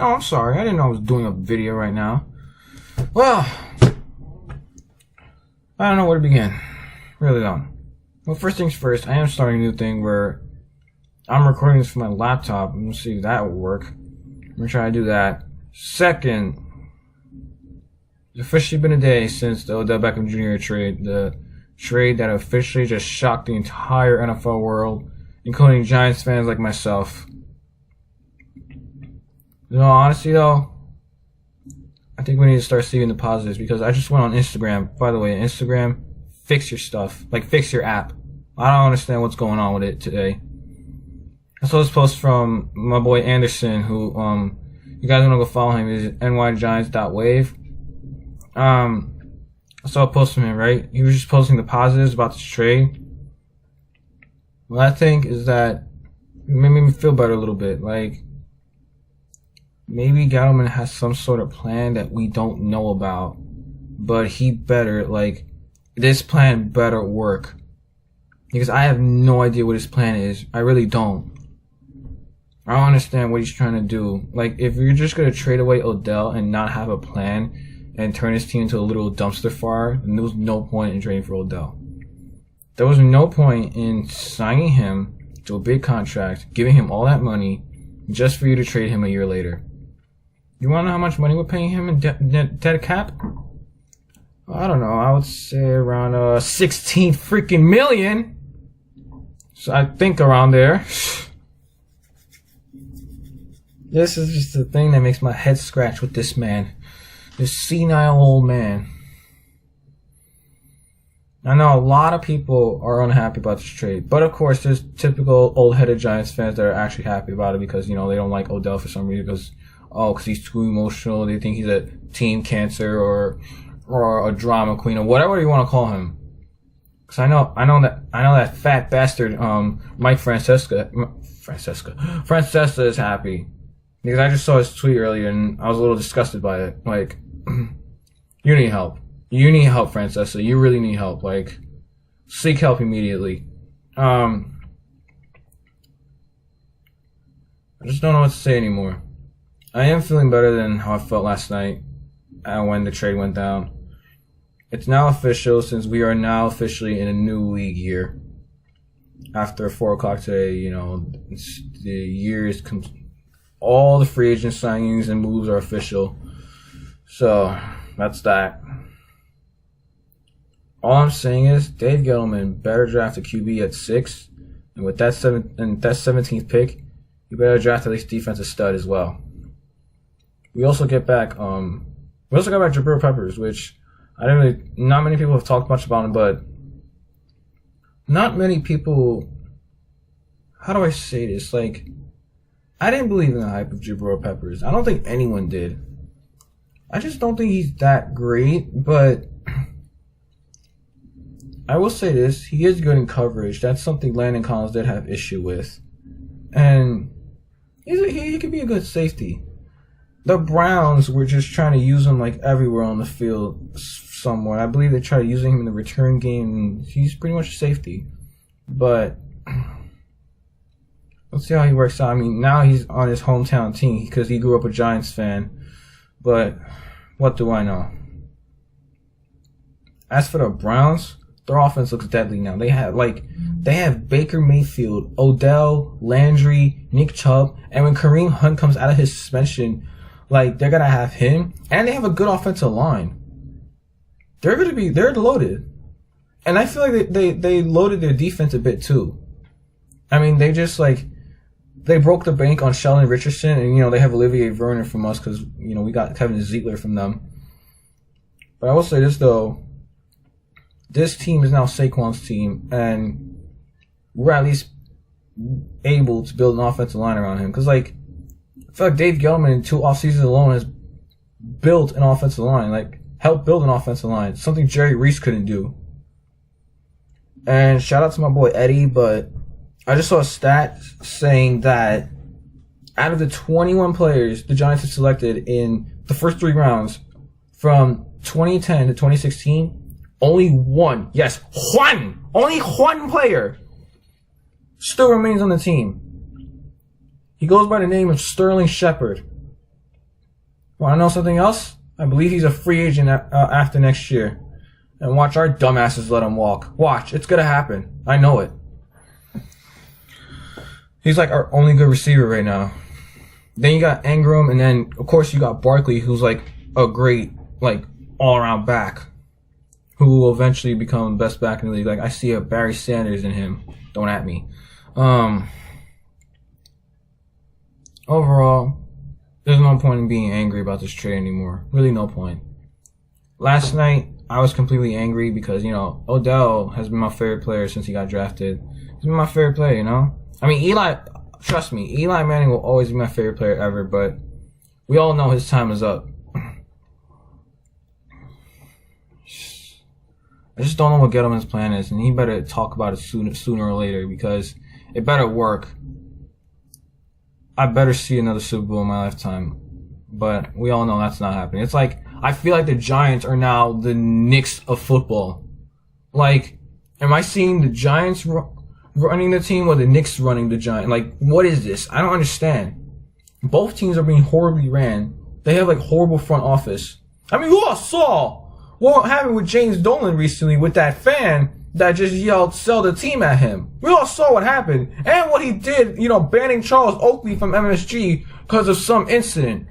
Oh, I'm sorry. I didn't know I was doing a video right now. Well, I don't know where to begin. Really don't. Well, first things first, I am starting a new thing where I'm recording this from my laptop. I'm going to see if that will work. I'm going to try to do that. Second, it's officially been a day since the Odell Beckham Jr. trade. The trade that officially just shocked the entire NFL world, including Giants fans like myself. You know, honestly though, I think we need to start seeing the positives because I just went on Instagram. By the way, Instagram, fix your stuff. Like, fix your app. I don't understand what's going on with it today. I saw this post from my boy Anderson, who, you guys want to go follow him. He's nygiants.wave. I saw a post from him, right? He was just posting the positives about this trade. What I think is that it made me feel better a little bit. Like, maybe Gettleman has some sort of plan that we don't know about, but he better, like, this plan better work. Because I have no idea what his plan is. I really don't. I don't understand what he's trying to do. Like, if you're just going to trade away Odell and not have a plan and turn his team into a little dumpster fire, then there was no point in trading for Odell. There was no point in signing him to a big contract, giving him all that money, just for you to trade him a year later. You want to know how much money we're paying him in dead cap? I don't know. I would say around 16 freaking million. So I think around there. This is just the thing that makes my head scratch with this man. This senile old man. I know a lot of people are unhappy about this trade. But of course, there's typical old-headed Giants fans that are actually happy about it because, you know, they don't like Odell for some reason because he's too emotional. They think he's a team cancer or a drama queen or whatever you want to call him. Because I know that fat bastard, Mike Francesca is happy. Because I just saw his tweet earlier and I was a little disgusted by it. Like, you need help. You need help, Francesca. You really need help. Like, seek help immediately. I just don't know what to say anymore. I am feeling better than how I felt last night when the trade went down. It's now official since we are now officially in a new league year. After 4 o'clock today, you know, the year is all the free agent signings and moves are official. So, that's that. All I'm saying is, Dave Gettleman better draft a QB at 6. And with that 17th pick, you better draft at least defensive stud as well. We also got back Jabrill Peppers, which not many people have talked much about him, but not many people, how do I say this? Like, I didn't believe in the hype of Jabrill Peppers. I don't think anyone did. I just don't think he's that great, but I will say this, he is good in coverage. That's something Landon Collins did have issue with. And he could be a good safety. The Browns were just trying to use him like everywhere on the field somewhere. I believe they tried using him in the return game. He's pretty much a safety. But let's see how he works out. I mean, now he's on his hometown team because he grew up a Giants fan. But what do I know? As for the Browns, their offense looks deadly now. They have Baker Mayfield, Odell, Landry, Nick Chubb, and when Kareem Hunt comes out of his suspension, like, they're gonna have him, and they have a good offensive line. They're loaded. And I feel like they loaded their defense a bit too. I mean, they just, like, they broke the bank on Sheldon Richardson, and, you know, they have Olivier Vernon from us because, you know, we got Kevin Ziegler from them. But I will say this, though. This team is now Saquon's team, and we're at least able to build an offensive line around him. Because, like, I feel like Dave Gettleman in 2 offseasons alone has built an offensive line, like, helped build an offensive line, something Jerry Reese couldn't do. And shout out to my boy Eddie, but I just saw a stat saying that out of the 21 players the Giants have selected in the first 3 rounds from 2010 to 2016, only one player still remains on the team. He goes by the name of Sterling Shepard. Want to know something else? I believe he's a free agent after next year. And watch our dumbasses let him walk. Watch, it's gonna happen. I know it. He's like our only good receiver right now. Then you got Ingram, and then of course you got Barkley, who's like a great like all-around back, who will eventually become the best back in the league. Like I see a Barry Sanders in him. Don't at me. Overall, there's no point in being angry about this trade anymore. Really no point. Last night, I was completely angry because, Odell has been my favorite player since he got drafted. He's been my favorite player, I mean, trust me, Eli Manning will always be my favorite player ever, but we all know his time is up. I just don't know what Gettleman's plan is, and he better talk about it sooner or later because it better work. I better see another Super Bowl in my lifetime, but we all know that's not happening. It's like, I feel like the Giants are now the Knicks of football. Like, am I seeing the Giants running the team or the Knicks running the Giants? Like, what is this? I don't understand. Both teams are being horribly ran. They have, like, horrible front office. I mean, we all saw what happened with James Dolan recently with that fan that just yelled, sell the team at him. We all saw what happened. And what he did, banning Charles Oakley from MSG because of some incident.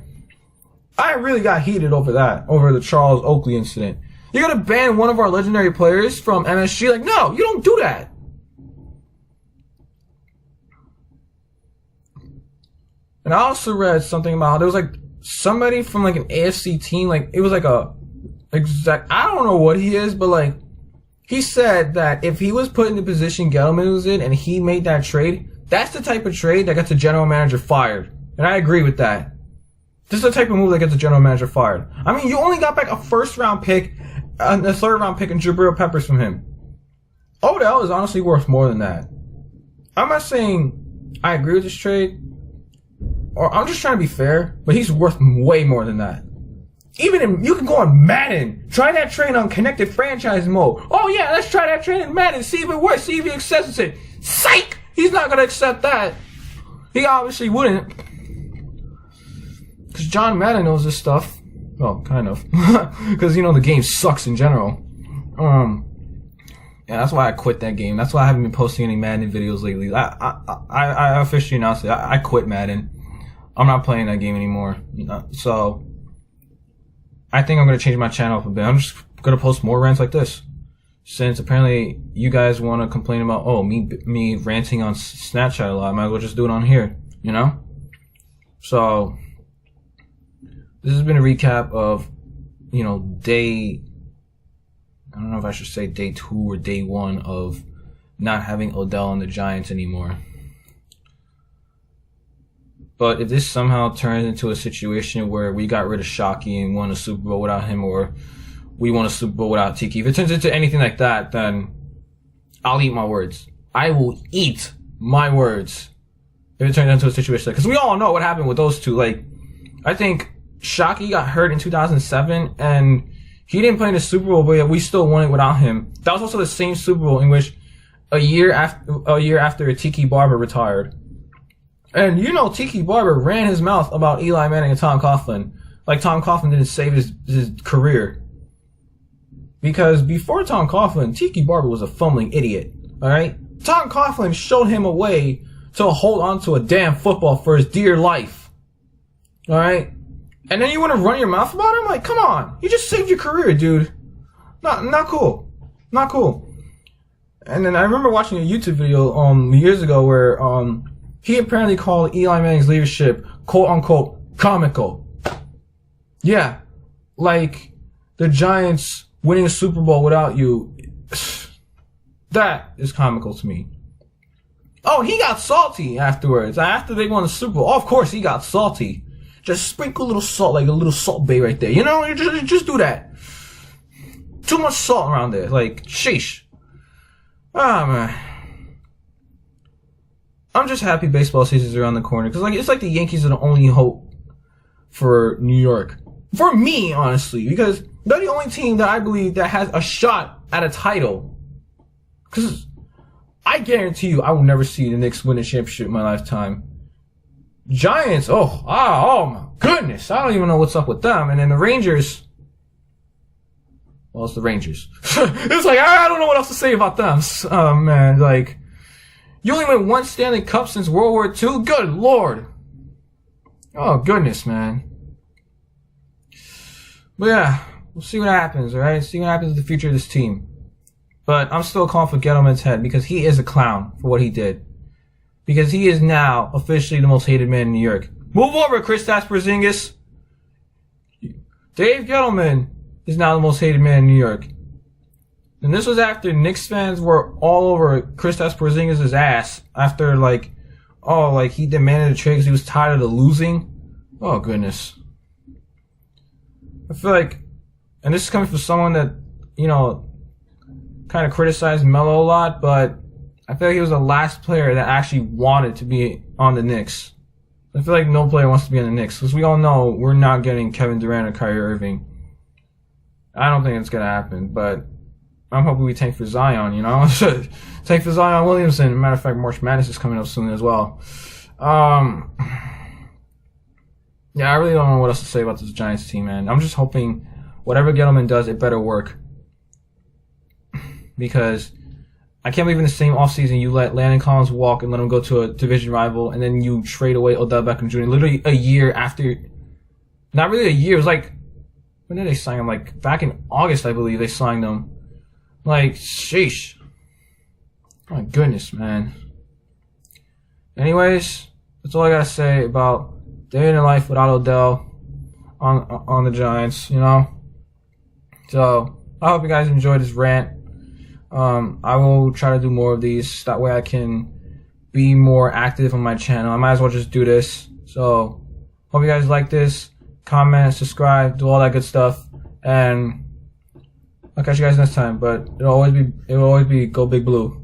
I really got heated over that, over the Charles Oakley incident. You're going to ban one of our legendary players from MSG? Like, no, you don't do that. And I also read something about how there was, like, somebody from, like, an AFC team, like, it was, like, I don't know what he is, but, like, he said that if he was put in the position Gettleman was in and he made that trade, that's the type of trade that gets a general manager fired. And I agree with that. This is the type of move that gets a general manager fired. I mean, you only got back a first-round pick, a third-round pick, and Jabrill Peppers from him. Odell is honestly worth more than that. I'm not saying I agree with this trade, or I'm just trying to be fair, but he's worth way more than that. Even you can go on Madden, try that trade on connected franchise mode. Oh yeah, let's try that trade in Madden, see if it works, see if he accepts it. Psych! He's not gonna accept that. He obviously wouldn't. Because John Madden knows this stuff. Well, kind of. Because, the game sucks in general. Yeah, that's why I quit that game. That's why I haven't been posting any Madden videos lately. I officially announced it. I quit Madden. I'm not playing that game anymore. So, I think I'm going to change my channel up a bit. I'm just going to post more rants like this. Since apparently you guys want to complain about, me ranting on Snapchat a lot. I might as well just do it on here, So, this has been a recap of, I don't know if I should say day 2 or day 1 of not having Odell on the Giants anymore. But if this somehow turns into a situation where we got rid of Shockey and won a Super Bowl without him, or we won a Super Bowl without Tiki, if it turns into anything like that, then I'll eat my words. I will eat my words if it turns into a situation like, because we all know what happened with those two. Like, I think Shockey got hurt in 2007, and he didn't play in the Super Bowl, but we still won it without him. That was also the same Super Bowl in which a year after Tiki Barber retired. And Tiki Barber ran his mouth about Eli Manning and Tom Coughlin. Like Tom Coughlin didn't save his career. Because before Tom Coughlin, Tiki Barber was a fumbling idiot. Alright? Tom Coughlin showed him a way to hold on to a damn football for his dear life. Alright? And then you want to run your mouth about him? Like, come on. You just saved your career, dude. Not cool. Not cool. And then I remember watching a YouTube video years ago where he apparently called Eli Manning's leadership quote-unquote comical. Yeah. Like the Giants winning a Super Bowl without you. That is comical to me. Oh, he got salty afterwards. After they won the Super Bowl. Oh, of course he got salty. Just sprinkle a little salt, like a little salt bay right there. Just do that. Too much salt around there. Like, sheesh. Ah, man. I'm just happy baseball season's around the corner. Because, it's like the Yankees are the only hope for New York. For me, honestly. Because they're the only team that I believe that has a shot at a title. Because I guarantee you I will never see the Knicks win a championship in my lifetime. Giants, oh my goodness, I don't even know what's up with them. And then the Rangers, well, it's the Rangers. It's like, I don't know what else to say about them. Oh man, like, you only win one Stanley Cup since World War II? Good Lord. Oh goodness, man. But yeah, we'll see what happens, alright? See what happens in the future of this team. But I'm still calling for Gettleman's head because he is a clown for what he did. Because he is now officially the most hated man in New York. Move over, Kristaps Porzingis. Dave Gettleman is now the most hated man in New York. And this was after Knicks fans were all over Kristaps Porzingis' ass after, like, oh, like, he demanded a trade because he was tired of the losing. Oh, goodness. I feel like, and this is coming from someone that, you know, kind of criticized Melo a lot, but I feel like he was the last player that actually wanted to be on the Knicks. I feel like no player wants to be on the Knicks because we all know we're not getting Kevin Durant or Kyrie Irving. I don't think it's going to happen, but I'm hoping we tank for Zion, you know? Tank for Zion Williamson. Matter of fact, March Madness is coming up soon as well. Yeah, I really don't know what else to say about this Giants team, man. I'm just hoping whatever Gettleman does, it better work. Because I can't believe in the same offseason you let Landon Collins walk and let him go to a division rival, and then you trade away Odell Beckham Jr. literally a year after. Not really a year. It was like, when did they sign him? Like, back in August, I believe they signed him. Like, sheesh. My goodness, man. Anyways, that's all I gotta say about day in the life without Odell on the Giants, you know? So, I hope you guys enjoyed this rant. I will try to do more of these. That way I can be more active on my channel. I might as well just do this. So, hope you guys like this. Comment, subscribe, do all that good stuff. And I'll catch you guys next time. But it'll always be go Big Blue.